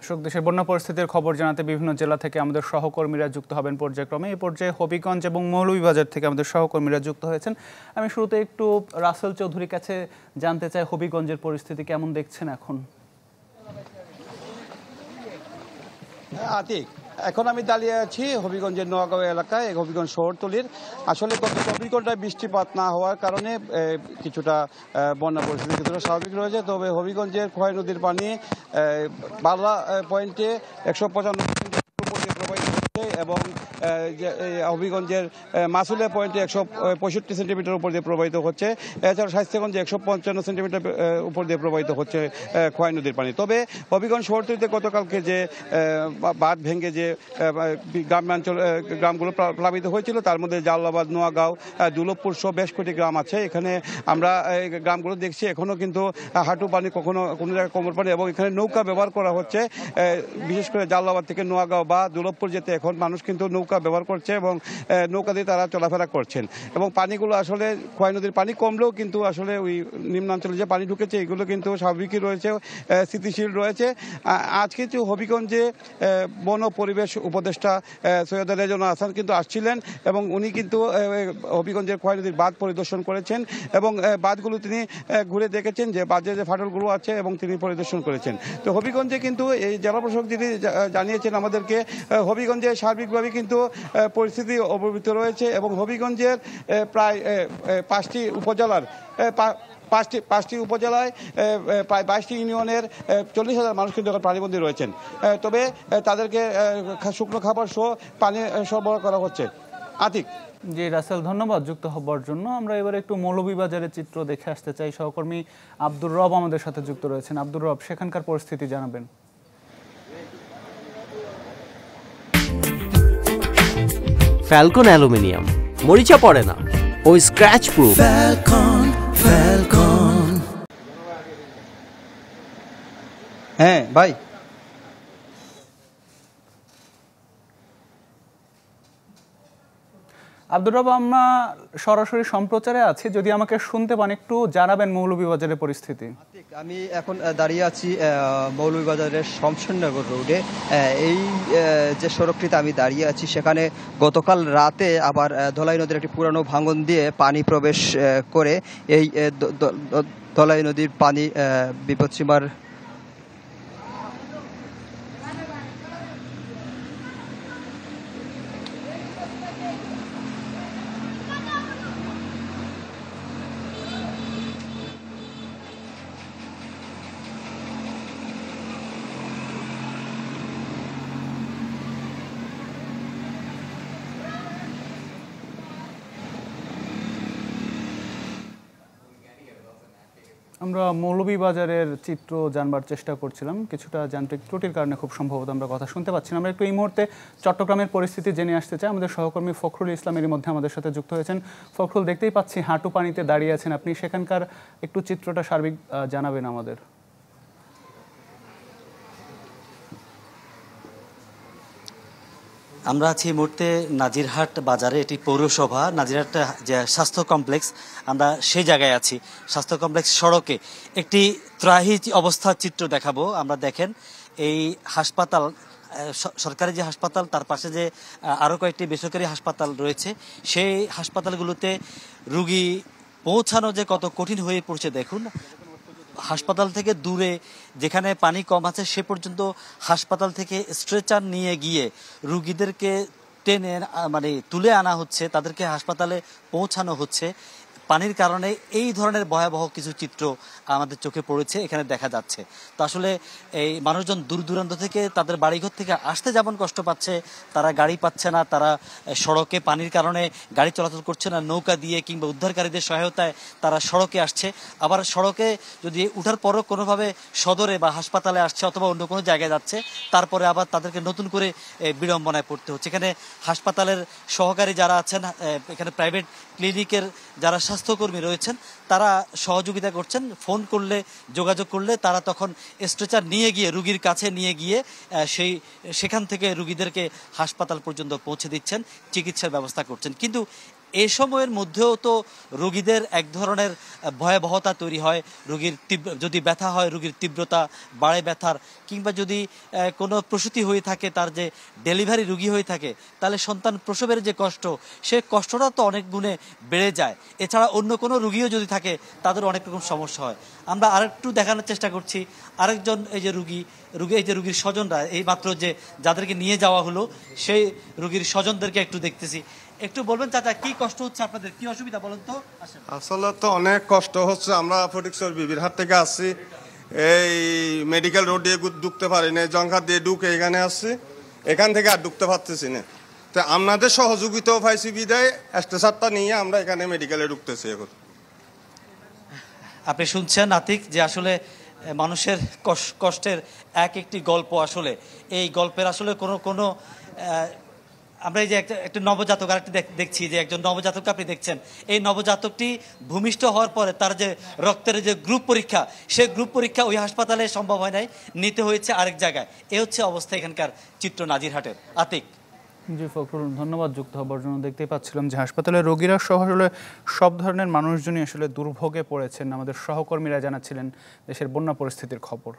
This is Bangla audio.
দর্শক, দেশের বন্যা পরিস্থিতির খবর জানাতে বিভিন্ন জেলা থেকে আমাদের সহকর্মীরা যুক্ত হবেন পর্যায়ক্রমে। এই পর্যায়ে হবিগঞ্জ এবং মৌলভীবাজার থেকে আমাদের সহকর্মীরা যুক্ত হয়েছেন। আমি শুরুতে একটু রাসেল চৌধুরীর কাছে জানতে চাই, হবিগঞ্জের পরিস্থিতি কেমন দেখছেন এখন? আতিক, এখন আমি দাঁড়িয়ে আছি হবিগঞ্জের নোয়াগাঁও এলাকায়, হবিগঞ্জ শহরতলির। আসলে গত 24 ঘন্টায় বৃষ্টিপাত না হওয়ার কারণে কিছুটা বন্যা পরিস্থিতি কিছুটা স্বাভাবিক রয়েছে। তবে হবিগঞ্জের খোয়াই নদীর পানি বালা পয়েন্টে 195 প্রবাহিত হচ্ছে এবং হবিগঞ্জের মাসুলে পয়েন্টে 165 সেন্টিমিটার উপর দিয়ে প্রবাহিত হচ্ছে। এছাড়া শাইস্তাগঞ্জে 155 সেন্টিমিটার উপর দিয়ে প্রবাহিত হচ্ছে খোয়াই নদীর পানি। তবে হবিগঞ্জ শহরতলিতে গতকালকে যে বাঁধ ভেঙে যে গ্রামগুলো প্লাবিত হয়েছিল, তার মধ্যে জালালাবাদ, নোয়াগাঁও, দুলভপুর সহ বেশ কয়েকটি গ্রাম আছে। এখানে আমরা গ্রামগুলো দেখছি এখনো কিন্তু হাঁটু পানি, কখনো কোনো জায়গায় কোমর পানি, এবং এখানে নৌকা ব্যবহার করা হচ্ছে। বিশেষ করে জালালাবাদ থেকে নোয়াগাঁও বা দুলভপুর যেতে এখন মানুষ কিন্তু নৌকা ব্যবহার করছে এবং নৌকা দিয়ে তারা চলাফেরা করছেন। এবং পানিগুলো আসলে খোয়াই নদীর পানি কমলেও কিন্তু আসলে ওই নিম্নাঞ্চলে যে পানি ঢুকেছে এগুলো কিন্তু স্বাভাবিকই রয়েছে, স্থিতিশীল রয়েছে। আজ কিন্তু হবিগঞ্জে বন পরিবেশ উপদেষ্টা সৈয়দ রেজওয়ানা হাসান কিন্তু আসছিলেন এবং উনি কিন্তু হবিগঞ্জের খোয়াই নদীর বাঁধ পরিদর্শন করেছেন এবং বাঁধগুলো তিনি ঘুরে দেখেছেন, যে বাঁধে যে ফাটলগুলো আছে, এবং তিনি পরিদর্শন করেছেন। তো হবিগঞ্জে কিন্তু এই জেলা প্রশাসক যিনি জানিয়েছেন আমাদেরকে, হবিগঞ্জে সার্বিকভাবে কিন্তু পরিস্থিতি অবহিত রয়েছে এবং হবিগঞ্জের প্রায় 5টি উপজেলার পাঁচটি উপজেলায় প্রায় 22টি ইউনিয়নের 40,000 মানুষ কিন্তু এখন পানিবন্দী রয়েছেন। তবে তাদেরকে শুকনো খাবার সহ পানি সরবরাহ করা হচ্ছে। আতিক। জি রাসেল, ধন্যবাদ যুক্ত হবার জন্য। আমরা এবার একটু মৌলভীবাজারের চিত্র দেখে আসতে চাই। সহকর্মী আব্দুর রব আমাদের সাথে যুক্ত রয়েছেন। আব্দুর রব, সেখানকার পরিস্থিতি জানাবেন। ফ্যালকন অ্যালুমিনিয়াম, মরিচা পড়ে না, ওই স্ক্র্যাচ প্রুফ। হ্যাঁ ভাই, আব্দুর রব, আমরা সরাসরি সম্প্রচারে আছি, যদি আমাকে শুনতে পান একটু জানাবেন মৌলভীবাজারের পরিস্থিতি। আমি এখন দাঁড়িয়ে আছি মৌলভীবাজারের শমশেরনগর রোডে। এই যে সড়কটিতে আমি দাঁড়িয়ে আছি, সেখানে গতকাল রাতে আবার ধলাই নদীর একটি পুরানো ভাঙন দিয়ে পানি প্রবেশ করে এই ধলাই নদীর পানি বিপদসীমার আমরা মৌলভীবাজারের চিত্র জানবার চেষ্টা করছিলাম, কিছুটা যান্ত্রিক ত্রুটির কারণে খুব সম্ভবত আমরা কথা শুনতে পাচ্ছি না। আমরা একটু এই মুহূর্তে চট্টগ্রামের পরিস্থিতি জেনে আসতে চাই। আমাদের সহকর্মী ফখরুল ইসলামের মধ্যে আমাদের সাথে যুক্ত হয়েছেন। ফখরুল, দেখতেই পাচ্ছি হাঁটু পানিতে দাঁড়িয়ে আছেন আপনি, সেখানকার একটু চিত্রটা সার্বিক জানাবেন আমাদের। আমরা আছি এই মুহূর্তে নাজিরহাট বাজারে, এটি পৌরসভা নাজিরহাট যে স্বাস্থ্য কমপ্লেক্স, আমরা সেই জায়গায় আছি। স্বাস্থ্য কমপ্লেক্স সড়কে একটি ত্রাহি অবস্থার চিত্র দেখাবো। আমরা দেখেন এই হাসপাতাল, সরকারি যে হাসপাতাল, তার পাশে যে আরও কয়েকটি বেসরকারি হাসপাতাল রয়েছে, সেই হাসপাতালগুলোতে রুগী পৌঁছানো যে কত কঠিন হয়ে পড়ছে দেখুন। হাসপাতাল থেকে দূরে যেখানে পানি কম আছে সে পর্যন্ত হাসপাতাল থেকে স্ট্রেচার নিয়ে গিয়ে রুগীদেরকে টেনে তুলে আনা হচ্ছে, তাদেরকে হাসপাতালে পৌঁছানো হচ্ছে। পানির কারণে এই ধরনের ভয়াবহ কিছু চিত্র আমাদের চোখে পড়েছে, এখানে দেখা যাচ্ছে। তো আসলে এই মানুষজন দূর দূরান্ত থেকে তাদের বাড়িঘর থেকে আসতে যেমন কষ্ট পাচ্ছে, তারা গাড়ি পাচ্ছে না, তারা সড়কে পানির কারণে গাড়ি চলাচল করছে না, নৌকা দিয়ে কিংবা উদ্ধারকারীদের সহায়তায় তারা সড়কে আসছে। আবার সড়কে যদি উঠার পরও কোনোভাবে সদরে বা হাসপাতালে আসছে অথবা অন্য কোনো জায়গায় যাচ্ছে, তারপরে আবার তাদেরকে নতুন করে বিড়ম্বনায় পড়তে হচ্ছে। এখানে হাসপাতালের সহকারী যারা আছেন, এখানে প্রাইভেট ক্লিনিকের যারা স্বাস্থ্যকর্মী রয়েছেন, তারা সহযোগিতা করছেন। ফোন করলে, যোগাযোগ করলে তারা তখন স্ট্রেচার নিয়ে গিয়ে রুগীর কাছে নিয়ে গিয়ে সেখান থেকে রুগীদেরকে হাসপাতাল পর্যন্ত পৌঁছে দিচ্ছেন, চিকিৎসার ব্যবস্থা করছেন। কিন্তু এই সময়ের মধ্যেও তো রোগীদের এক ধরনের ভয়াবহতা তৈরি হয়। রোগীর যদি ব্যথা হয়, রোগীর তীব্রতা বাড়ে ব্যথার, কিংবা যদি কোনো প্রসূতি হয়ে থাকে, তার যে ডেলিভারি রোগী হয়ে থাকে, তাহলে সন্তান প্রসবের যে কষ্ট, সে কষ্টটা তো অনেক গুণে বেড়ে যায়। এছাড়া অন্য কোনো রোগীও যদি থাকে, তাদের অনেক রকম সমস্যা হয়। আমরা আরেকটু দেখানোর চেষ্টা করছি, আরেকজন এই যে এই যে রোগীর স্বজনরা, এই মাত্র যে যাদেরকে নিয়ে যাওয়া হলো, সেই রোগীর স্বজনদেরকে একটু দেখতেছি। একটু বলবেন চাচা, কি কষ্ট হচ্ছে আপনাদের, কি অসুবিধা বলেন তো? আসেন। আসলে তো অনেক কষ্ট হচ্ছে। আমরা ফটিকছড়ি বিবির হাট থেকে আসছি, এই মেডিকেল রোড দিয়ে ঢুকতে পারি না, জংঘাট দিয়ে ঢুকে এখানে আসছি, এখান থেকে আর ঢুকতে পারতেছি না। তো আপনাদের সহযোগিতাও পাইছি বিদায় স্ট্রেচারটা নিয়ে আমরা এখানে মেডিকেলে ঢুকতেছি এখন। আপনি শুনছেন আতিক, যে আসলে মানুষের কষ্টের এক একটি গল্প। আসলে এই গল্পের আসলে কোনো আমরা এই যে একটা নবজাতক আরেকটি দেখছি, যে একজন নবজাতককে আপনি দেখছেন, এই নবজাতকটি ভূমিষ্ঠ হওয়ার পরে তার যে রক্তের যে গ্রুপ পরীক্ষা, সেই গ্রুপ পরীক্ষা ওই হাসপাতালে সম্ভব হয় নাই, নিতে হয়েছে আরেক জায়গায়। এ হচ্ছে অবস্থা এখানকার চিত্র নাজিরহাটের। আতিক। জি ফখরুল, ধন্যবাদ যুক্ত হবার জন্য। দেখতেই পাচ্ছিলাম যে হাসপাতালে রোগীরা সহ আসলে সব ধরনের মানুষজনই আসলে দুর্ভোগে পড়েছেন। আমাদের সহকর্মীরা জানাচ্ছিলেন দেশের বন্যা পরিস্থিতির খবর।